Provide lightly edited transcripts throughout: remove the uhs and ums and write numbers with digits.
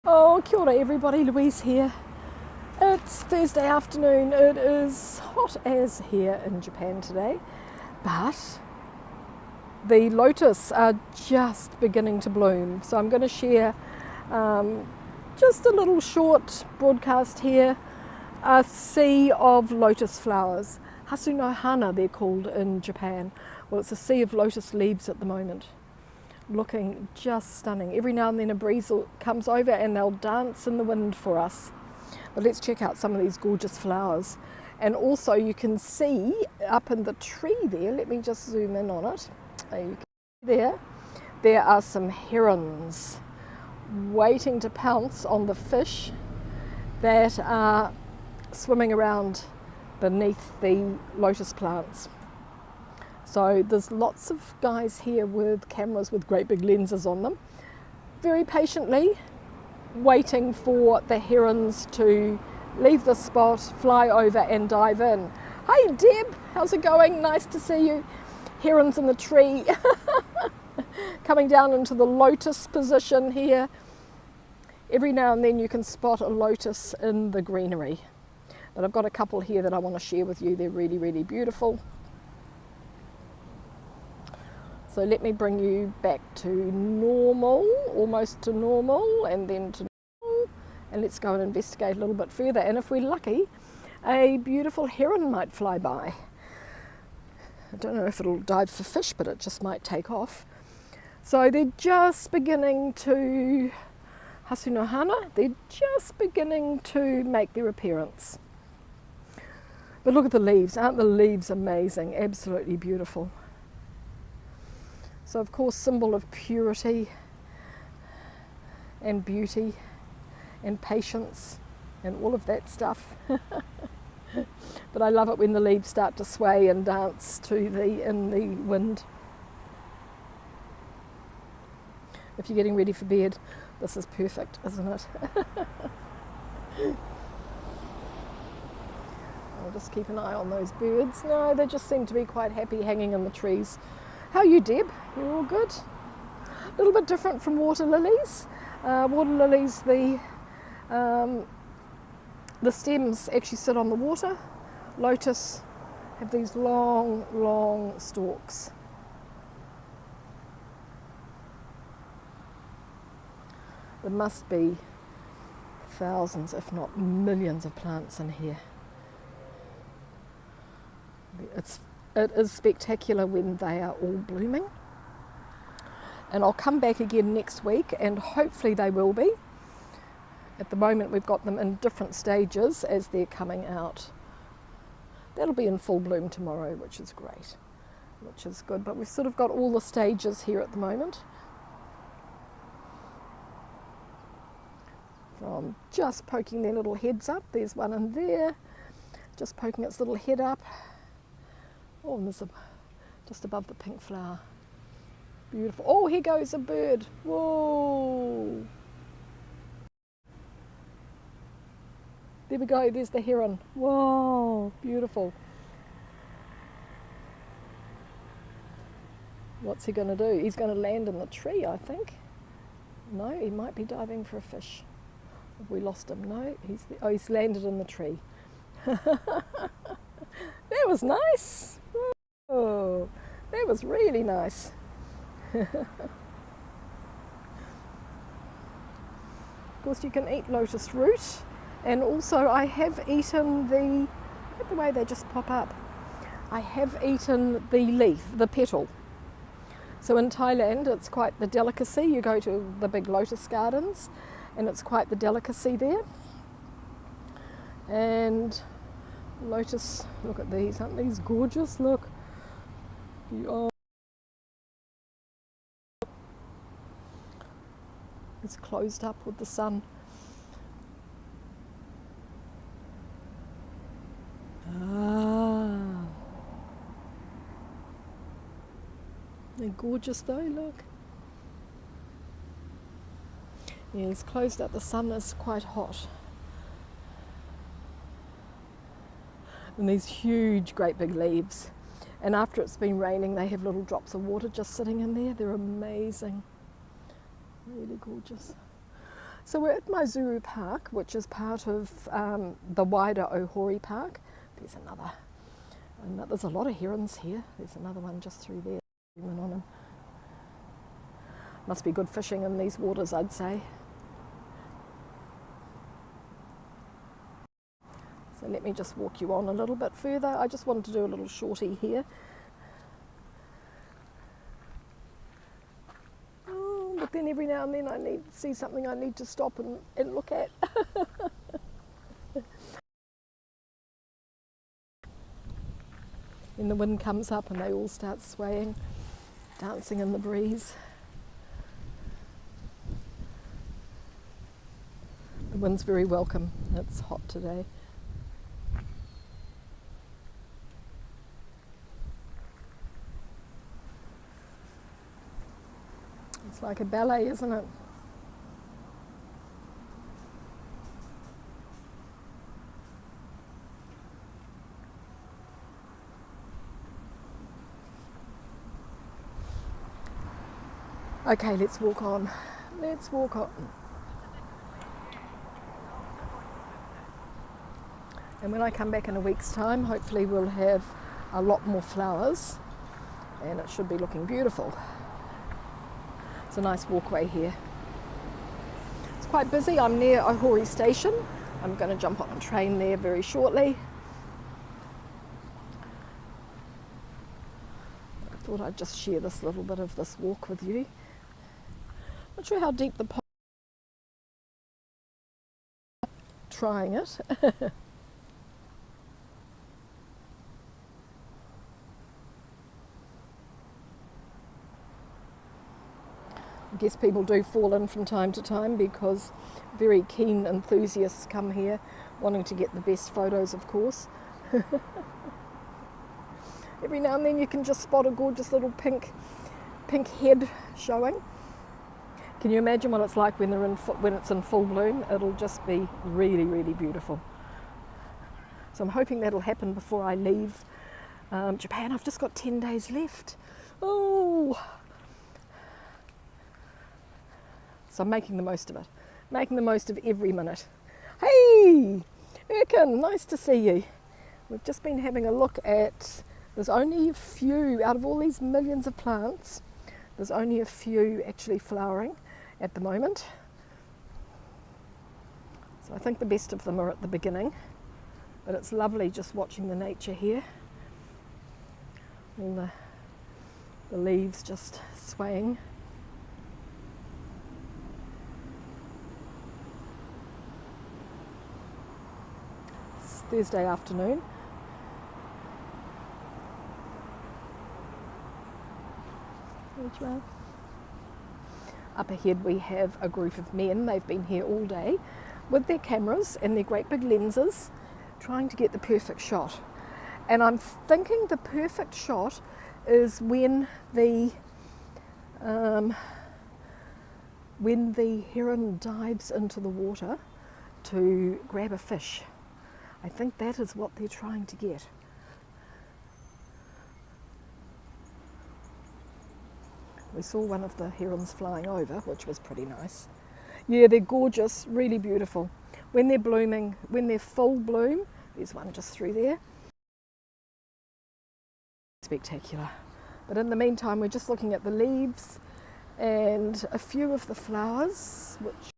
Oh, kia ora everybody, Louise here. It's Thursday afternoon. It is hot as here in Japan today, but the lotus are just beginning to bloom. So I'm going to share just a little short broadcast here, a sea of lotus flowers. Hasu no hana they're called in Japan. Well, it's a sea of lotus leaves at the moment. Looking just stunning. Every now and then a breeze comes over and they'll dance in the wind for us. But let's check out some of these gorgeous flowers. And also you can see up in the tree there, let me just zoom in on it. You can see there are some herons waiting to pounce on the fish that are swimming around beneath the lotus plants. So there's lots of guys here with cameras with great big lenses on them, very patiently waiting for the herons to leave the spot, fly over and dive in. Hey Deb, how's it going? Nice to see you. Herons in the tree coming down into the lotus position here. Every now and then you can spot a lotus in the greenery. But I've got a couple here that I want to share with you. They're really, really beautiful. So let me bring you back to normal, almost to normal, and then to normal. And let's go and investigate a little bit further. And if we're lucky, a beautiful heron might fly by. I don't know if it'll dive for fish, but it just might take off. So they're just beginning to, hasu no hana, they're just beginning to make their appearance. But look at the leaves. Aren't the leaves amazing? Absolutely beautiful. So of course, symbol of purity and beauty and patience and all of that stuff. But I love it when the leaves start to sway and dance in the wind. If you're getting ready for bed, this is perfect, isn't it? I'll just keep an eye on those birds. No, they just seem to be quite happy hanging in the trees. How are you, Deb? You're all good? A little bit different from water lilies. Water lilies, the stems actually sit on the water. Lotus have these long, long stalks. There must be thousands, if not millions, of plants in here. It is spectacular when they are all blooming. And I'll come back again next week and hopefully they will be. At the moment we've got them in different stages as they're coming out. That'll be in full bloom tomorrow, which is great, which is good. But we've sort of got all the stages here at the moment. From just poking their little heads up, there's one in there, just poking its little head up. Oh, and there's just above the pink flower. Beautiful. Oh, here goes a bird. Whoa. There we go, there's the heron. Whoa, beautiful. What's he going to do? He's going to land in the tree, I think. No, he might be diving for a fish. Have we lost him? No, he's landed in the tree. That was nice. Oh, that was really nice. Of course, you can eat lotus root, and also I have eaten look at the way they just pop up. I have eaten the leaf, the petal. So in Thailand, it's quite the delicacy. You go to the big lotus gardens, and it's quite the delicacy there. And lotus, look at these, aren't these gorgeous? Look. Oh. It's closed up with the sun. Ah. They're gorgeous though, look. Yeah, it's closed up, the sun is quite hot. And these huge, great big leaves. And after it's been raining, they have little drops of water just sitting in there. They're amazing. Really gorgeous. So we're at Maizuru Park, which is part of the wider Ohori Park. There's another, and there's a lot of herons here. There's another one just through there. On him. Must be good fishing in these waters, I'd say. So let me just walk you on a little bit further. I just wanted to do a little shorty here. Oh, but then every now and then I need to see something I need to stop and look at. Then the wind comes up and they all start swaying, dancing in the breeze. The wind's very welcome. It's hot today. It's like a ballet, isn't it? Okay, let's walk on. Let's walk on. And when I come back in a week's time, hopefully we'll have a lot more flowers and it should be looking beautiful. It's a nice walkway here. It's quite busy. I'm near Ohori Station. I'm going to jump on a train there very shortly. I thought I'd just share this little bit of this walk with you. Not sure how deep the pond. Trying it. I guess people do fall in from time to time because very keen enthusiasts come here wanting to get the best photos, of course. Every now and then you can just spot a gorgeous little pink head showing. Can you imagine what it's like when it's in full bloom? It'll just be really, really beautiful. So I'm hoping that'll happen before I leave Japan. I've just got 10 days left. Oh! So I'm making the most of it. Making the most of every minute. Hey! Erkin, nice to see you. We've just been having a look at, there's only a few, out of all these millions of plants, there's only a few actually flowering at the moment. So I think the best of them are at the beginning. But it's lovely just watching the nature here. All the leaves just swaying. It's Thursday afternoon. Up ahead we have a group of men. They've been here all day with their cameras and their great big lenses trying to get the perfect shot. And I'm thinking the perfect shot is when the heron dives into the water to grab a fish. I think that is what they're trying to get. We saw one of the herons flying over, which was pretty nice. Yeah, they're gorgeous, really beautiful. When they're blooming, when they're full bloom, there's one just through there. Spectacular. But in the meantime, we're just looking at the leaves and a few of the flowers, which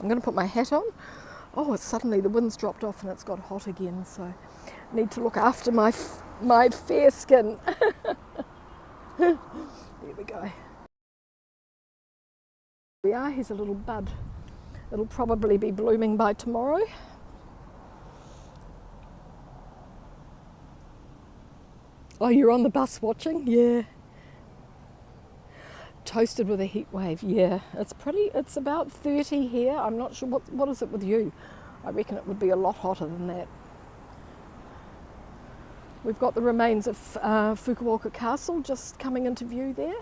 I'm going to put my hat on. Oh, suddenly the wind's dropped off and it's got hot again, so I need to look after my fair skin. There we go. We are, here's a little bud. It'll probably be blooming by tomorrow. Oh, you're on the bus watching? Yeah. Toasted with a heat wave, yeah. It's about 30 here. I'm not sure, what is it with you? I reckon it would be a lot hotter than that. We've got the remains of Fukuoka Castle just coming into view there.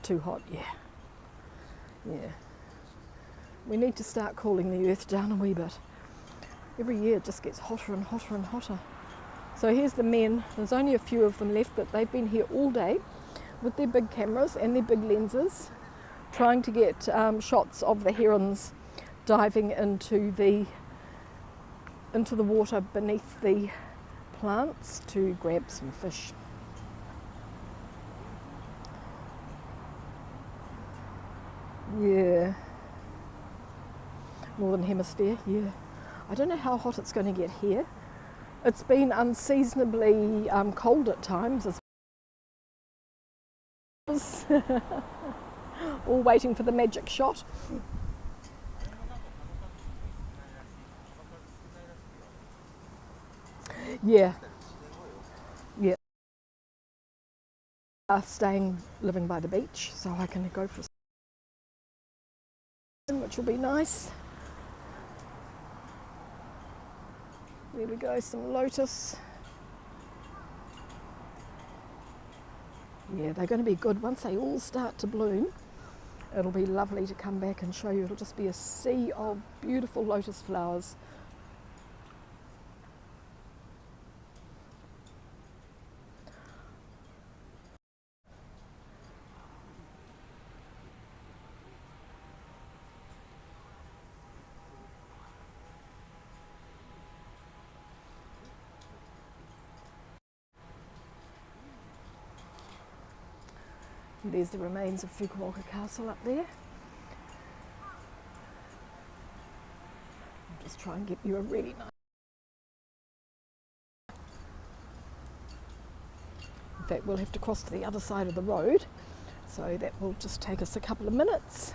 Too hot, yeah. Yeah. We need to start cooling the earth down a wee bit. Every year it just gets hotter and hotter and hotter. So here's the men. There's only a few of them left, but they've been here all day with their big cameras and their big lenses, trying to get shots of the herons diving into the water beneath the plants to grab some fish. Yeah. Northern Hemisphere, yeah. I don't know how hot it's going to get here. It's been unseasonably cold at times. All waiting for the magic shot. Yeah. Yeah. Living by the beach, so I can go for which will be nice. There we go, some lotus. Yeah, they're going to be good. Once they all start to bloom, it'll be lovely to come back and show you. It'll just be a sea of beautiful lotus flowers. There's the remains of Fukuoka Castle up there. I'll just try and get you a really nice. In fact, we'll have to cross to the other side of the road, so that will just take us a couple of minutes.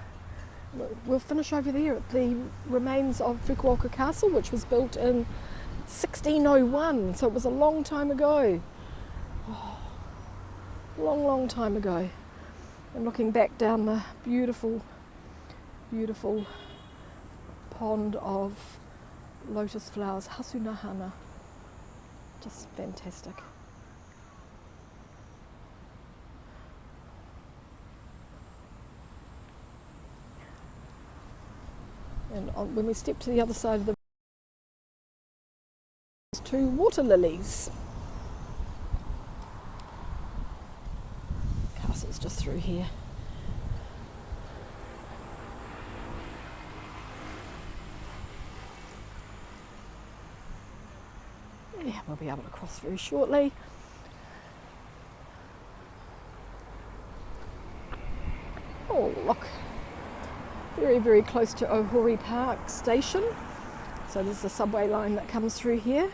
We'll finish over there at the remains of Fukuoka Castle, which was built in 1601, so it was a long time ago. Oh, long time ago. And looking back down the beautiful, beautiful pond of lotus flowers, Hasunahana, just fantastic. And when we step to the other side of the there's 2 water lilies. Castle's just through here. Yeah, we'll be able to cross very shortly. Oh, look. Very, very close to Ohori Park Station. So there's the subway line that comes through here.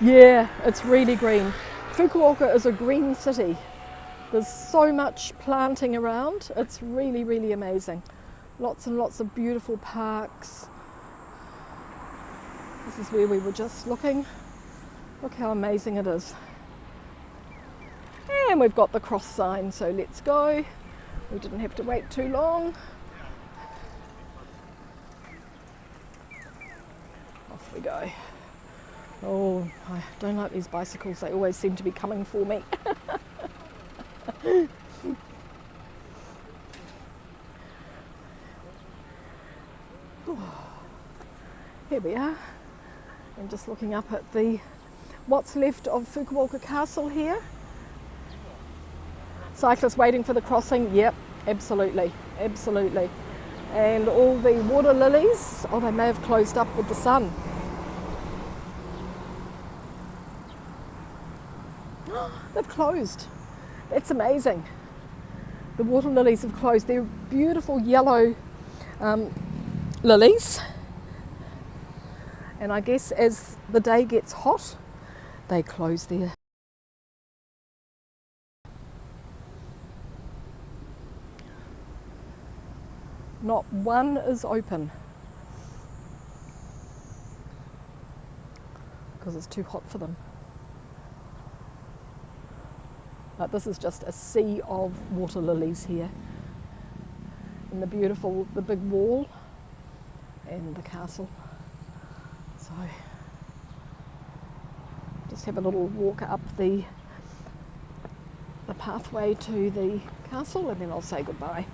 Yeah, it's really green. Fukuoka is a green city. There's so much planting around. It's really, really amazing. Lots and lots of beautiful parks. This is where we were just looking. Look how amazing it is. And we've got the cross sign, so let's go. We didn't have to wait too long. Off we go. Oh, I don't like these bicycles. They always seem to be coming for me. Here we are. I'm just looking up at what's left of Fukuoka Castle here. Cyclists waiting for the crossing. Yep, absolutely, absolutely. And all the water lilies, oh, they may have closed up with the sun. They've closed. That's amazing. The water lilies have closed. They're beautiful yellow lilies. And I guess as the day gets hot, they close there. Not one is open because it's too hot for them. But this is just a sea of water lilies here. And the big wall and the castle. So just have a little walk up the pathway to the castle and then I'll say goodbye.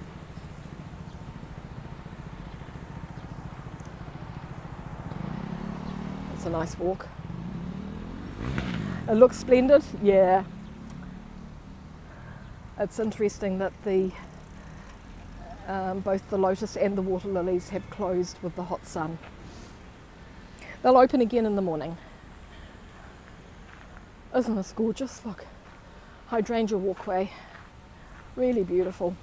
It's a nice walk. It looks splendid, yeah. It's interesting that the both the lotus and the water lilies have closed with the hot sun. They'll open again in the morning. Isn't this gorgeous? Look, hydrangea walkway, really beautiful.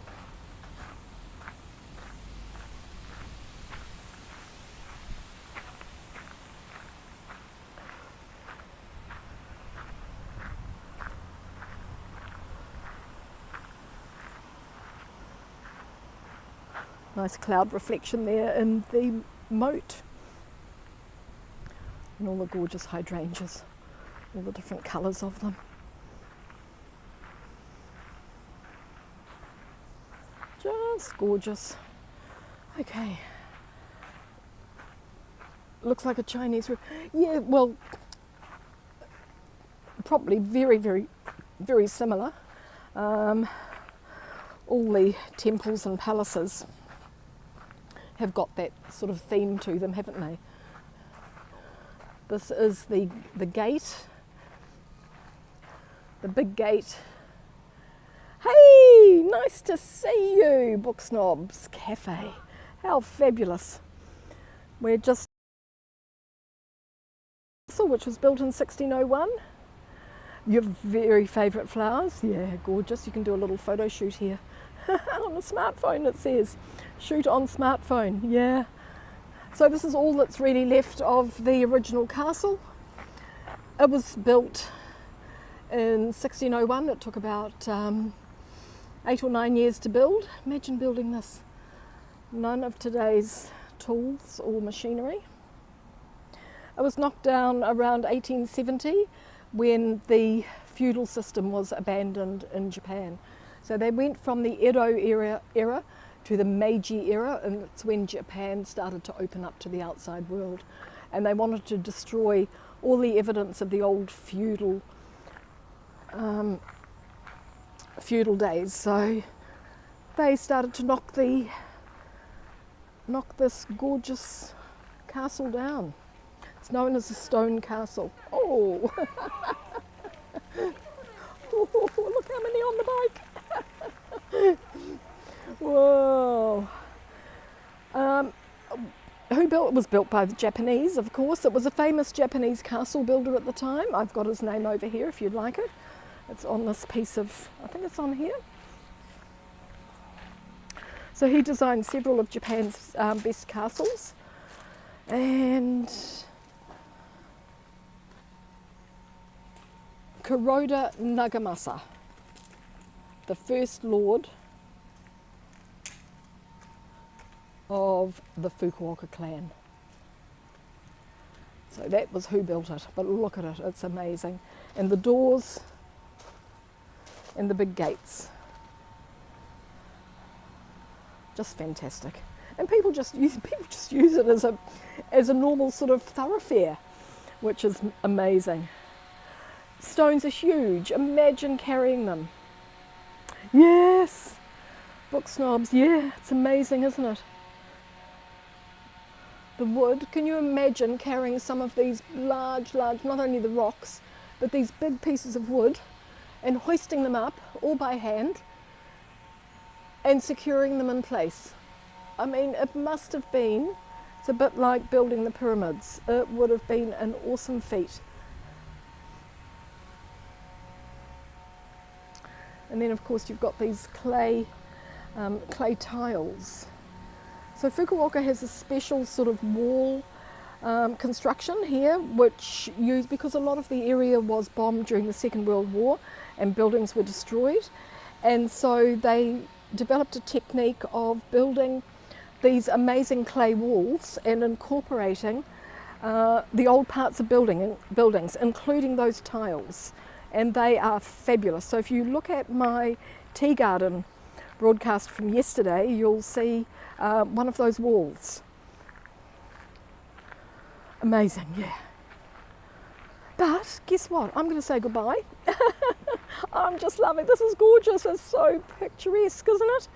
Nice cloud reflection there in the moat. And all the gorgeous hydrangeas, all the different colours of them. Just gorgeous. Okay. Looks like a Chinese room. Yeah, well, probably very, very, very similar. All the temples and palaces have got that sort of theme to them, haven't they? This is the gate, the big gate. Hey, nice to see you, Book Snobs Cafe. How fabulous. We're just, which was built in 1601. Your very favourite flowers, yeah, gorgeous. You can do a little photo shoot here. On a smartphone, it says. Shoot on smartphone, yeah. So this is all that's really left of the original castle. It was built in 1601. It took about 8 or 9 years to build. Imagine building this. None of today's tools or machinery. It was knocked down around 1870 when the feudal system was abandoned in Japan. So they went from the Edo era to the Meiji era, and it's when Japan started to open up to the outside world. And they wanted to destroy all the evidence of the old feudal days. So they started to knock this gorgeous castle down. It's known as the Stone Castle. Oh, oh, look how many on the bike. Whoa. Who built it? Was built by the Japanese, of course. It was a famous Japanese castle builder at the time. I've got his name over here if you'd like it. It's on this piece of, I think it's on here. So he designed several of Japan's best castles. And Kuroda Nagamasa, the first lord of the Fukuoka clan. So that was who built it, but look at it, it's amazing. And the doors and the big gates, just fantastic. And people just use it as a normal sort of thoroughfare, which is amazing. Stones are huge, imagine carrying them. Yes, Book Snobs, yeah, it's amazing, isn't it? The wood, can you imagine carrying some of these large, not only the rocks, but these big pieces of wood and hoisting them up all by hand and securing them in place? I mean, it must have been, it's a bit like building the pyramids. It would have been an awesome feat. And then of course you've got these clay tiles. So Fukuoka has a special sort of wall construction here, which used, because a lot of the area was bombed during the Second World War and buildings were destroyed. And so they developed a technique of building these amazing clay walls and incorporating the old parts of buildings, including those tiles. And they are fabulous. So if you look at my tea garden broadcast from yesterday, you'll see one of those walls. Amazing, yeah. But guess what? I'm going to say goodbye. I'm just loving, this is gorgeous. It's so picturesque, isn't it?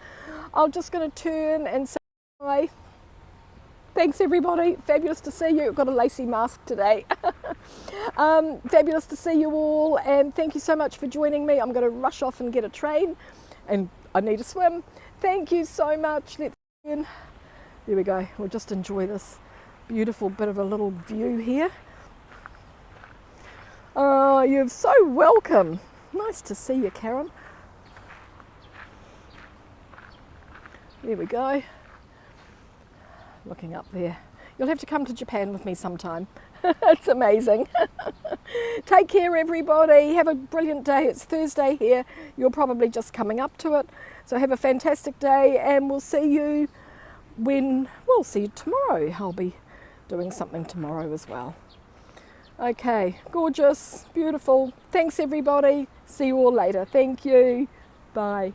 I'm just going to turn and say bye. Thanks everybody, fabulous to see you. I've got a lacy mask today. Fabulous to see you all, and thank you so much for joining me. I'm going to rush off and get a train, and I need to swim. Thank you so much. Let's begin. There we go. We'll just enjoy this beautiful bit of a little view here. Oh, you're so welcome. Nice to see you, Karen. There we go. Looking up there. You'll have to come to Japan with me sometime. It's amazing. Take care, everybody. Have a brilliant day. It's Thursday here. You're probably just coming up to it. So have a fantastic day, and we'll see you tomorrow. I'll be doing something tomorrow as well. Okay, gorgeous, beautiful. Thanks, everybody. See you all later. Thank you. Bye.